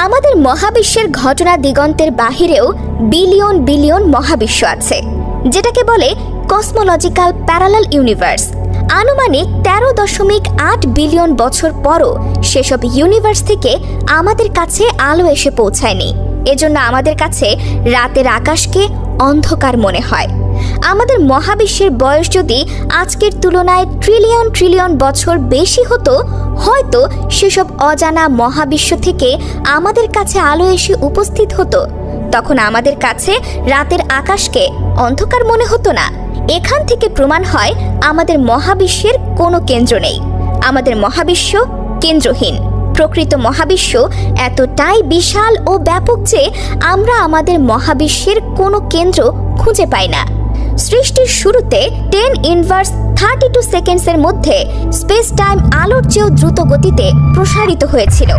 আমাদের মহাবিশ্বের ঘটনা দিগন্তের বাহিরেও বিলিয়ন বিলিয়ন মহাবিশ্ব আছে, যেটাকে বলে কসমোলজিক্যাল প্যারালাল ইউনিভার্স। আনুমানিক 13.8 বিলিয়ন বছর পরও সেসব ইউনিভার্স থেকে আমাদের কাছে আলো এসে পৌঁছায়নি। এজন্য আমাদের কাছে রাতের আকাশকে অন্ধকার মনে হয়। আমাদের মহাবিশ্বের বয়স যদি আজকের তুলনায় ট্রিলিয়ন ট্রিলিয়ন বছর বেশি হতো, হয়তো সেসব অজানা মহাবিশ্ব থেকে আমাদের কাছে আলো এসে উপস্থিত হতো। তখন আমাদের কাছে রাতের আকাশকে অন্ধকার মনে হতো না। এখান থেকে প্রমাণ হয় আমাদের মহাবিশ্বের কোনো কেন্দ্র নেই। আমাদের মহাবিশ্ব কেন্দ্রহীন। প্রকৃত মহাবিশ্ব এতটাই বিশাল ও ব্যাপক যে আমরা আমাদের মহাবিশ্বের কোনো কেন্দ্র খুঁজে পাই না। সৃষ্টির শুরুতে 10⁻32 সেকেন্ডসের মধ্যে স্পেস টাইম আলোর চেয়েও দ্রুত গতিতে প্রসারিত হয়েছিল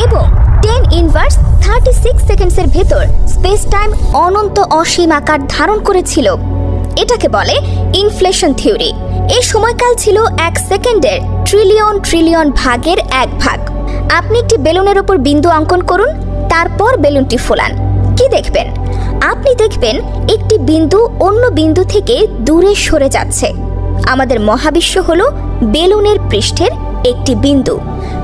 এবং 10⁻36 সেকেন্ডসের ভেতর স্পেস টাইম অনন্ত অসীম আকার ধারণ করেছিল। এটাকে বলে ইনফ্লেশন থিওরি। এই সময়কাল ছিল 1 সেকেন্ডের ট্রিলিয়ন ট্রিলিয়ন ভাগের 1 ভাগ। আপনি একটি বেলুনের উপর বিন্দু অঙ্কন করুন, তারপর বেলুনটি ফোলান। কি দেখবেন? আপনি দেখবেন একটি বিন্দু অন্য বিন্দু থেকে দূরে সরে যাচ্ছে। আমাদের মহাবিশ্ব হলো বেলুনের পৃষ্ঠের একটি বিন্দু।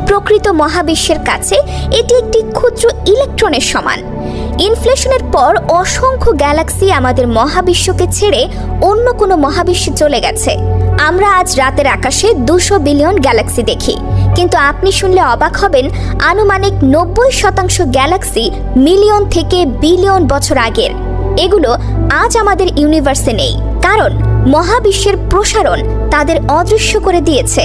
প্রকৃত মহাবিশ্বের কাছে এটি একটি ক্ষুদ্র ইলেকট্রনের সমান। ইনফ্লেশনের পর অসংখ্য গ্যালাক্সি আমাদের মহাবিশ্বকে ছেড়ে অন্য কোনো মহাবিশ্বে চলে গেছে। আমরা আজ রাতের আকাশে 200 বিলিয়ন গ্যালাক্সি দেখি, কিন্তু আপনি শুনলে অবাক হবেন, আনুমানিক 90% গ্যালাক্সি মিলিয়ন থেকে বিলিয়ন বছর আগের। এগুলো আজ আমাদের ইউনিভার্সে নেই, কারণ মহাবিশ্বের প্রসারণ তাদের অদৃশ্য করে দিয়েছে।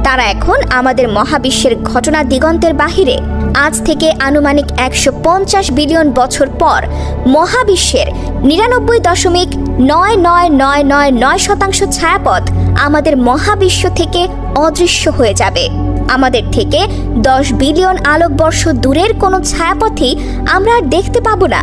তারা এখন আমাদের মহাবিশ্বের ঘটনা দিগন্তের বাহিরে। আজ থেকে আনুমানিক 150 বিলিয়ন বছর পর মহাবিশ্বের 99.99999% ছায়াপথ আমাদের মহাবিশ্ব থেকে অদৃশ্য হয়ে যাবে। আমাদের থেকে 10 বিলিয়ন আলোকবর্ষ দূরের কোনো ছায়াপথই আমরা আর দেখতে পাবো না।